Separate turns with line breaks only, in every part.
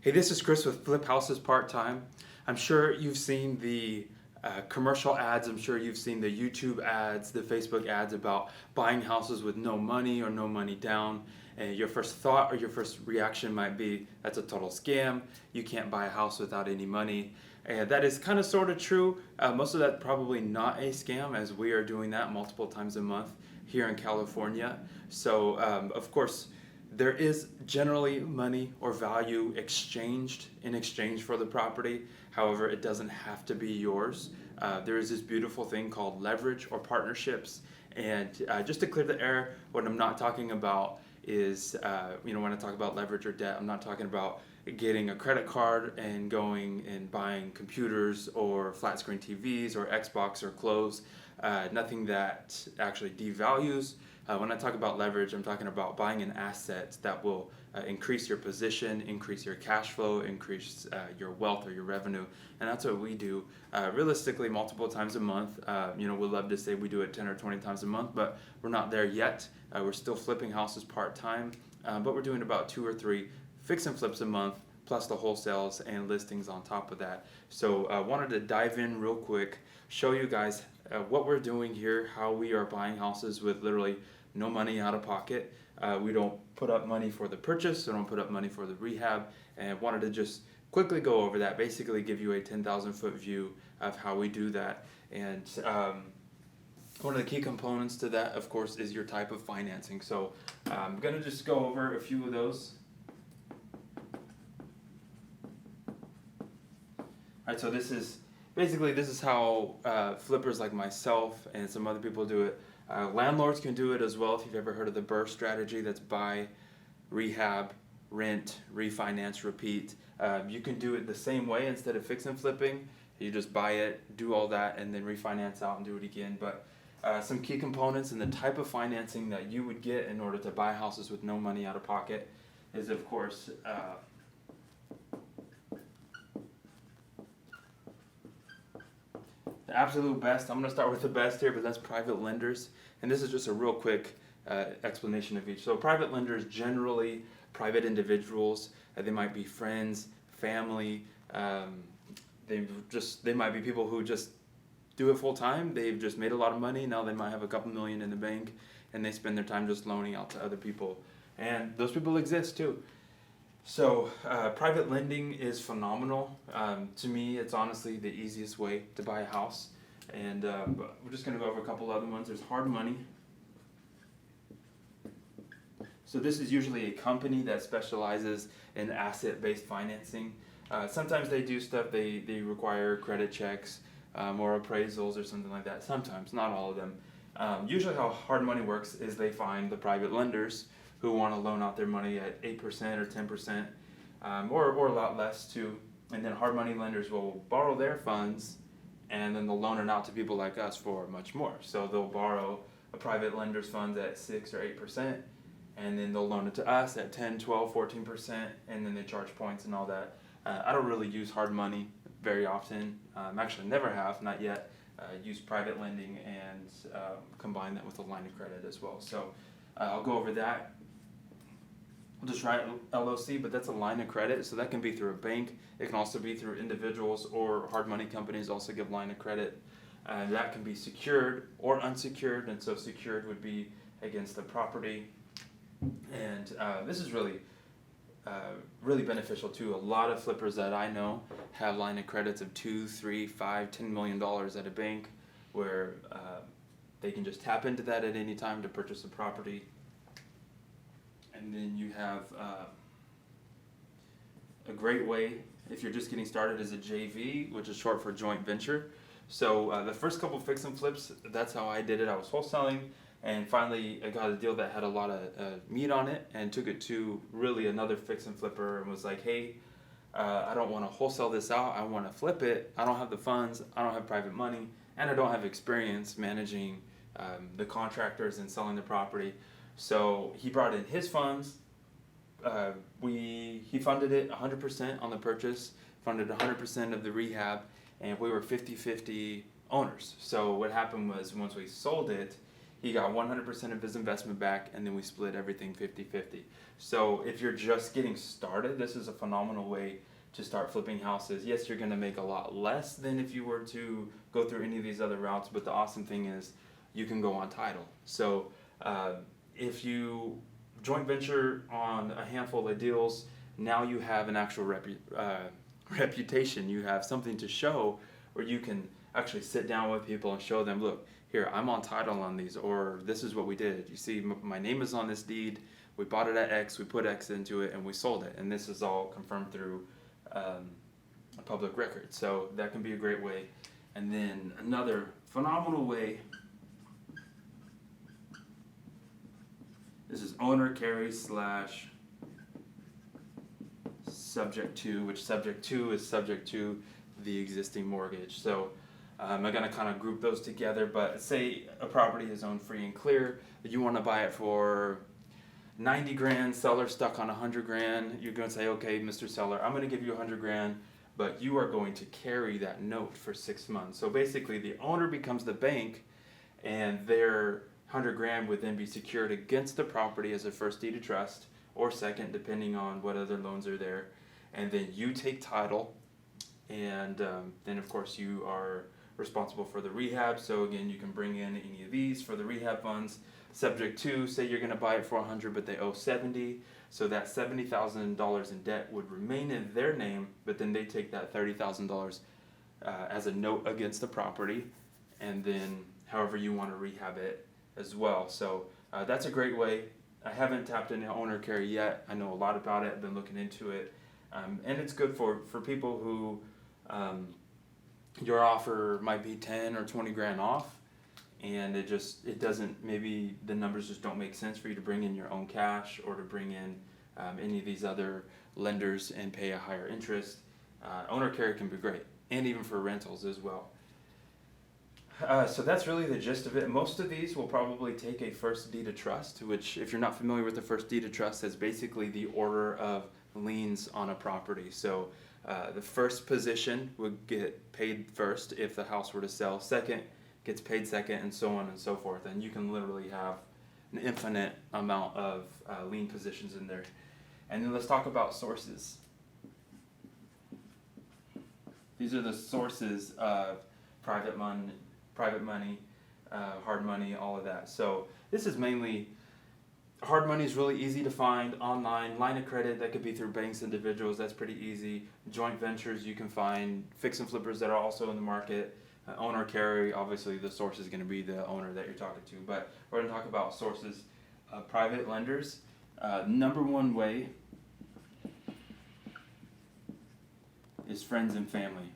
Hey, this is Chris with Flip Houses Part Time. I'm sure you've seen the commercial ads. I'm sure you've seen the YouTube ads, the Facebook ads about buying houses with no money or no money down. And your first thought or your first reaction might be, that's a total scam. You can't buy a house without any money. And that is kind of sort of true. Most of that probably not a scam, as we are doing that multiple times a month here in California. So, of course, there is generally money or value exchanged in exchange for the property. However, it doesn't have to be yours. There is this beautiful thing called leverage or partnerships. And just to clear the air, what I'm not talking about is, when I talk about leverage or debt, I'm not talking about getting a credit card and going and buying computers or flat screen TVs or Xbox or clothes. Nothing that actually devalues. When I talk about leverage, I'm talking about buying an asset that will increase your position, increase your cash flow, increase your wealth or your revenue. And that's what we do realistically multiple times a month. We'd love to say we do it 10 or 20 times a month, but we're not there yet. We're still flipping houses part-time, but we're doing about 2 or 3 fix and flips a month, plus the wholesales and listings on top of that. So I wanted to dive in real quick, show you guys what we're doing here, how we are buying houses with literally no money out of pocket. We don't put up money for the purchase, we don't put up money for the rehab, and wanted to just quickly go over that, basically give you a 10,000 foot view of how we do that. And one of the key components to that, of course, is your type of financing. So I'm going to just go over a few of those. All right, so this is how flippers like myself and some other people do it. Landlords can do it as well. If you've ever heard of the BRRRR strategy, that's buy, rehab, rent, refinance, repeat. You can do it the same way instead of fix and flipping. You just buy it, do all that, and then refinance out and do it again. But some key components and the type of financing that you would get in order to buy houses with no money out of pocket is, of course, the absolute best. I'm going to start with the best here, but that's private lenders. And this is just a real quick explanation of each. So private lenders, generally private individuals. They might be friends, family. They might be people who just do it full time. They've just made a lot of money. Now they might have a couple million in the bank, and they spend their time just loaning out to other people. And those people exist too. So private lending is phenomenal. To me, it's honestly the easiest way to buy a house. And we're just going to go over a couple other ones. There's hard money. So this is usually a company that specializes in asset-based financing. Sometimes they do stuff, they require credit checks or appraisals or something like that. Sometimes, not all of them. Usually how hard money works is they find the private lenders who want to loan out their money at 8% or 10%, or a lot less too. And then hard money lenders will borrow their funds, and then they'll loan it out to people like us for much more. So they'll borrow a private lender's funds at 6 or 8%, and then they'll loan it to us at 10, 12, 14%, and then they charge points and all that. I don't really use hard money very often. Actually never have, not yet. Use private lending and combine that with a line of credit as well. So I'll go over that. We'll just write LOC, but that's a line of credit, so that can be through a bank. It can also be through individuals, or hard money companies also give line of credit. That can be secured or unsecured, and so secured would be against the property. And this is really beneficial too. A lot of flippers that I know have line of credits of $2, $3, $5, $10 million at a bank, where they can just tap into that at any time to purchase a property. And then you have a great way, if you're just getting started, is a JV, which is short for joint venture. So the first couple fix and flips, that's how I did it. I was wholesaling, and finally I got a deal that had a lot of meat on it, and took it to really another fix and flipper and was like, hey, I don't want to wholesale this out, I want to flip it. I don't have the funds, I don't have private money, and I don't have experience managing the contractors and selling the property. So he brought in his funds. He funded it 100% on the purchase, funded 100% of the rehab, and we were 50-50 owners. So what happened was, once we sold it, he got 100% of his investment back, and then we split everything 50-50. So if you're just getting started, this is a phenomenal way to start flipping houses. Yes, you're going to make a lot less than if you were to go through any of these other routes, but the awesome thing is you can go on title. So if you joint venture on a handful of deals, now you have an actual reputation. You have something to show where you can actually sit down with people and show them, look, here, I'm on title on these, or this is what we did. You see, my name is on this deed. We bought it at X, we put X into it, and we sold it. And this is all confirmed through a public record. So that can be a great way. And then another phenomenal way, this is owner carry / subject to, which subject to is subject to the existing mortgage. So I'm going to kind of group those together, but say a property is owned free and clear, you want to buy it for 90 grand, seller stuck on 100 grand, you're going to say, okay, Mr. Seller, I'm going to give you 100 grand, but you are going to carry that note for 6 months. So basically the owner becomes the bank, and their 100 grand would then be secured against the property as a first deed of trust, or second, depending on what other loans are there. And then you take title, and then of course you are responsible for the rehab. So again, you can bring in any of these for the rehab funds. Subject to, say you're going to buy it for 100 but they owe 70, so that $70,000 in debt would remain in their name, but then they take that $30,000 as a note against the property, and then however you want to rehab it as well. So that's a great way. I haven't tapped into owner carry yet. I know a lot about it. I've been looking into it, and it's good for people who your offer might be 10 or 20 grand off, and it doesn't, maybe the numbers just don't make sense for you to bring in your own cash or to bring in any of these other lenders and pay a higher interest. Owner carry can be great, and even for rentals as well. So that's really the gist of it. Most of these will probably take a first deed of trust, which, if you're not familiar with the first deed of trust, is basically the order of liens on a property. So the first position would get paid first if the house were to sell, second gets paid second, and so on and so forth. And you can literally have an infinite amount of lien positions in there. And then let's talk about sources. These are the sources of private money, hard money, all of that. So this is mainly, hard money is really easy to find online. Line of credit, that could be through banks, individuals, that's pretty easy. Joint ventures, you can find fix and flippers that are also in the market. Owner carry, obviously the source is going to be the owner that you're talking to. But we're going to talk about sources. Private lenders, number one way is friends and family.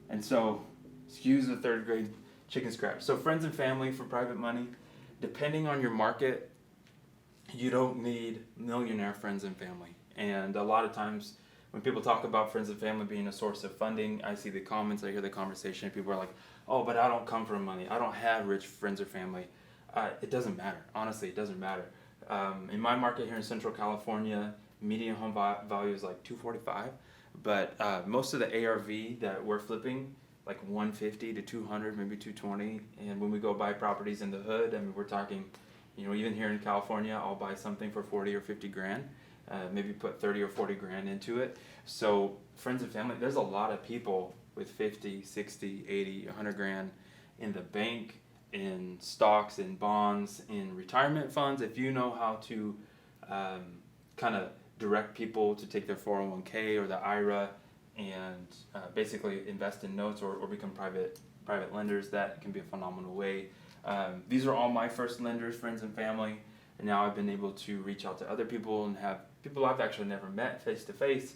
And so, excuse the third grade chicken scratch. So friends and family for private money, depending on your market, you don't need millionaire friends and family. And a lot of times when people talk about friends and family being a source of funding, I see the comments, I hear the conversation, people are like, oh, but I don't come from money. I don't have rich friends or family. It doesn't matter. Honestly, it doesn't matter. In my market here in Central California, median home value is like $245, but most of the ARV that we're flipping, like 150 to 200, maybe 220. And when we go buy properties in the hood, I mean, we're talking, even here in California, I'll buy something for 40 or 50 grand, maybe put 30 or 40 grand into it. So friends and family, there's a lot of people with 50, 60, 80, 100 grand in the bank, in stocks, in bonds, in retirement funds. If you know how to kind of direct people to take their 401k or the IRA and basically invest in notes or become private lenders, that can be a phenomenal way. These are all my first lenders, friends and family, and now I've been able to reach out to other people and have people I've actually never met face to face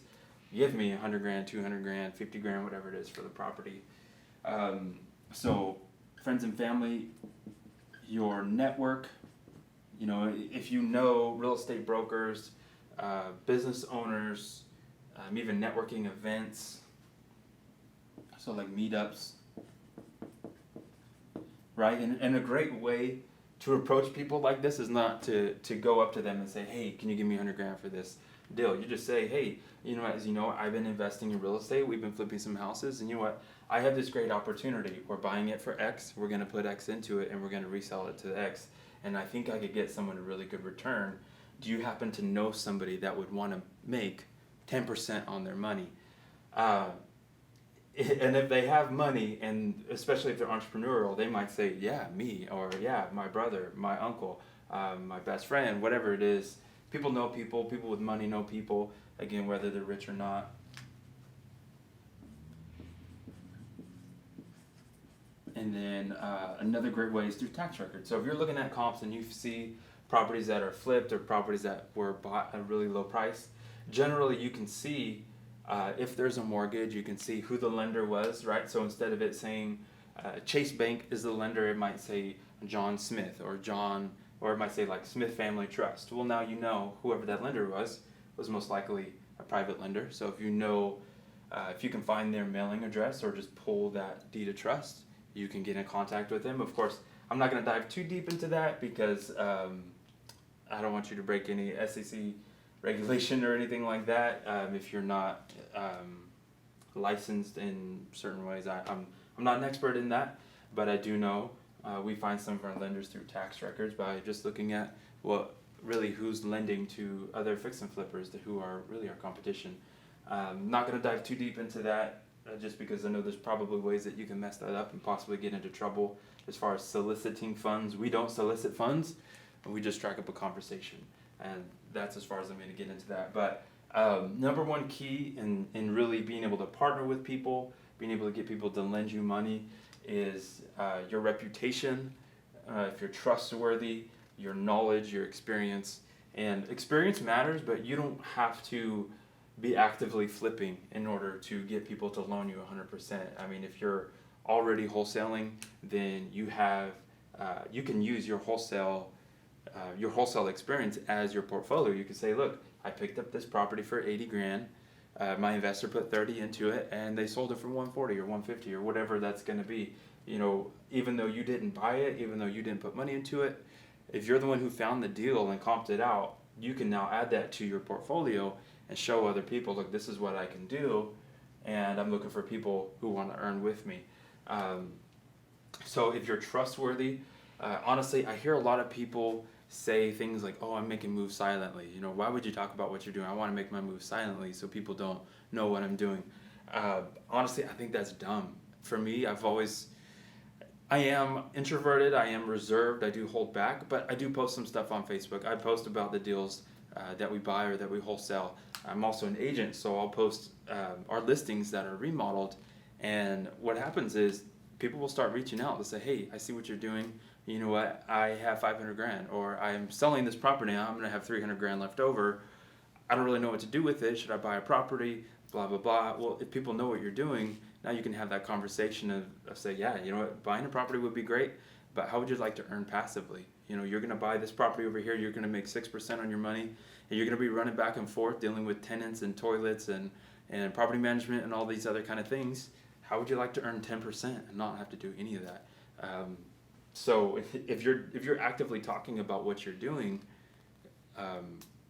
give me 100 grand, 200 grand, 50 grand, whatever it is for the property. So friends and family, your network, if you know real estate brokers, business owners, even networking events, so like meetups, right? And a great way to approach people like this is not to go up to them and say, hey, can you give me 100 grand for this deal? You just say, hey, as you know, I've been investing in real estate. We've been flipping some houses, and you know what? I have this great opportunity. We're buying it for X. We're going to put X into it, and we're going to resell it to the X. And I think I could get someone a really good return. Do you happen to know somebody that would want to make 10% on their money? And if they have money, and especially if they're entrepreneurial, they might say, yeah, me, or yeah, my brother, my uncle, my best friend, whatever it is. People know people. People with money know people, again, whether they're rich or not. And then another great way is through tax records. So if you're looking at comps and you see properties that are flipped or properties that were bought at a really low price, generally you can see if there's a mortgage, you can see who the lender was, right? So instead of it saying Chase Bank is the lender, it might say John Smith or it might say like Smith Family Trust. Well, now you know whoever that lender was most likely a private lender. So if you know, if you can find their mailing address or just pull that deed of trust, you can get in contact with them. Of course, I'm not going to dive too deep into that because I don't want you to break any SEC regulation or anything like that if you're not licensed in certain ways. I'm not an expert in that, but I do know we find some of our lenders through tax records by just looking at who's lending to other fix and flippers who are really our competition. Not going to dive too deep into that just because I know there's probably ways that you can mess that up and possibly get into trouble as far as soliciting funds. We don't solicit funds, we just strike up a conversation. And that's as far as I'm going to get into that. But number one key in really being able to partner with people, being able to get people to lend you money is your reputation, if you're trustworthy, your knowledge, your experience. And experience matters, but you don't have to be actively flipping in order to get people to loan you 100%. I mean, if you're already wholesaling, then you can use your wholesale experience as your portfolio. You can say, look, I picked up this property for 80 grand. My investor put 30 into it and they sold it for 140 or 150 or whatever that's going to be. Even though you didn't buy it, even though you didn't put money into it, if you're the one who found the deal and comped it out, you can now add that to your portfolio and show other people, look, this is what I can do, and I'm looking for people who want to earn with me. So if you're trustworthy, honestly, I hear a lot of people say things like, oh, I'm making moves silently. Why would you talk about what you're doing? I want to make my moves silently so people don't know what I'm doing. Honestly, I think that's dumb. For me, I am introverted, I am reserved, I do hold back, but I do post some stuff on Facebook. I post about the deals that we buy or that we wholesale. I'm also an agent, so I'll post our listings that are remodeled, and what happens is people will start reaching out. They'll say, hey, I see what you're doing. You know what, I have 500 grand, or I'm selling this property now, I'm going to have 300 grand left over. I don't really know what to do with it. Should I buy a property? Blah, blah, blah. Well, if people know what you're doing, now you can have that conversation of say, yeah, you know what, buying a property would be great, but how would you like to earn passively? You're going to buy this property over here, you're going to make 6% on your money, and you're going to be running back and forth dealing with tenants and toilets and property management and all these other kind of things. How would you like to earn 10% and not have to do any of that? So if you're actively talking about what you're doing,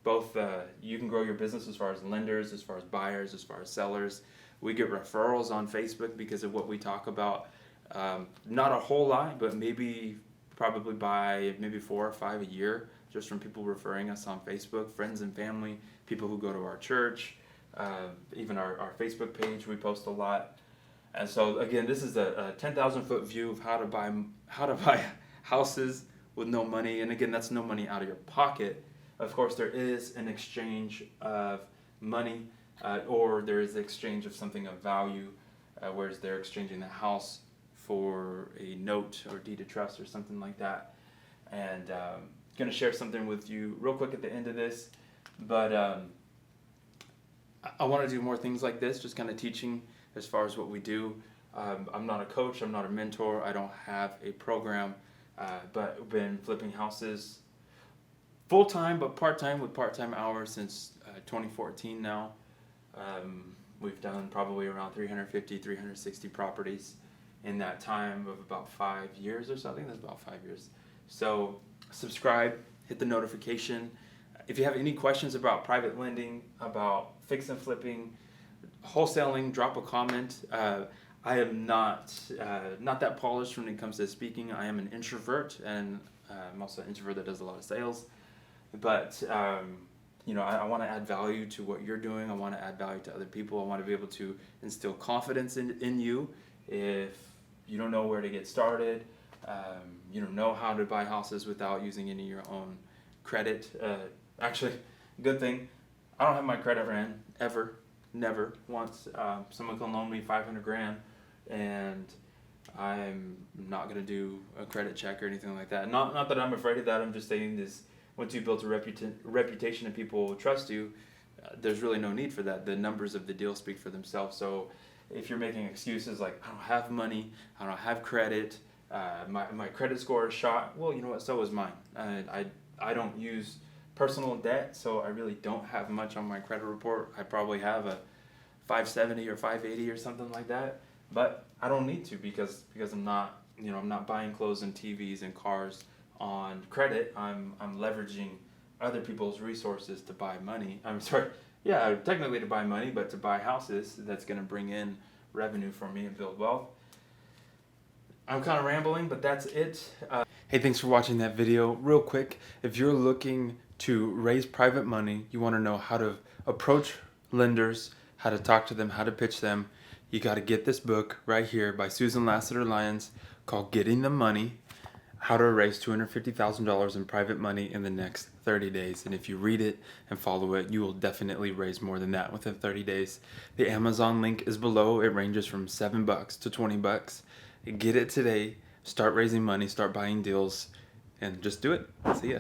both you can grow your business as far as lenders, as far as buyers, as far as sellers. We get referrals on Facebook because of what we talk about. Not a whole lot, but probably by maybe 4 or 5 a year, just from people referring us on Facebook, friends and family, people who go to our church, even our Facebook page, we post a lot. And so again, this is a 10,000 foot view of how to buy houses with no money. And again, that's no money out of your pocket. Of course, there is an exchange of money, or there is the exchange of something of value, whereas they're exchanging the house for a note or deed of trust or something like that. And going to share something with you real quick at the end of this, but I want to do more things like this, just kind of teaching as far as what we do. I'm not a coach, I'm not a mentor, I don't have a program, but I've been flipping houses full-time but part-time with part-time hours since 2014 now. We've done probably around 350, 360 properties in that time of about 5 years or so. I think that's about 5 years. So subscribe, hit the notification. If you have any questions about private lending, about fix and flipping, wholesaling, drop a comment. I am not that polished when it comes to speaking. I am an introvert, and I'm also an introvert that does a lot of sales. But I want to add value to what you're doing. I want to add value to other people. I want to be able to instill confidence in you. If you don't know where to get started, you don't know how to buy houses without using any of your own credit. Actually, good thing, I don't have my credit ran ever, never once. Someone can loan me $500,000, and I'm not gonna do a credit check or anything like that. Not that I'm afraid of that. I'm just saying this. Once you build a reputation and people trust you, there's really no need for that. The numbers of the deal speak for themselves. So if you're making excuses like, I don't have money, I don't have credit, my credit score is shot, well, you know what, so is mine. I don't use personal debt, so I really don't have much on my credit report. I probably have a 570 or 580 or something like that, but I don't need to because I'm not buying clothes and TVs and cars on credit. I'm leveraging other people's resources to buy money. I'm sorry, yeah, technically to buy money, but to buy houses that's going to bring in revenue for me and build wealth. I'm kind of rambling, but that's it. Hey, thanks for watching that video. Real quick, if you're looking to raise private money, you want to know how to approach lenders, how to talk to them, how to pitch them, you got to get this book right here by Susan Lassiter Lyons called Getting the Money, How to Raise $250,000 in Private Money in the Next 30 Days. And if you read it and follow it, you will definitely raise more than that within 30 days. The Amazon link is below. It ranges from $7 to $20. Get it today. Start raising money, start buying deals, and just do it. See ya.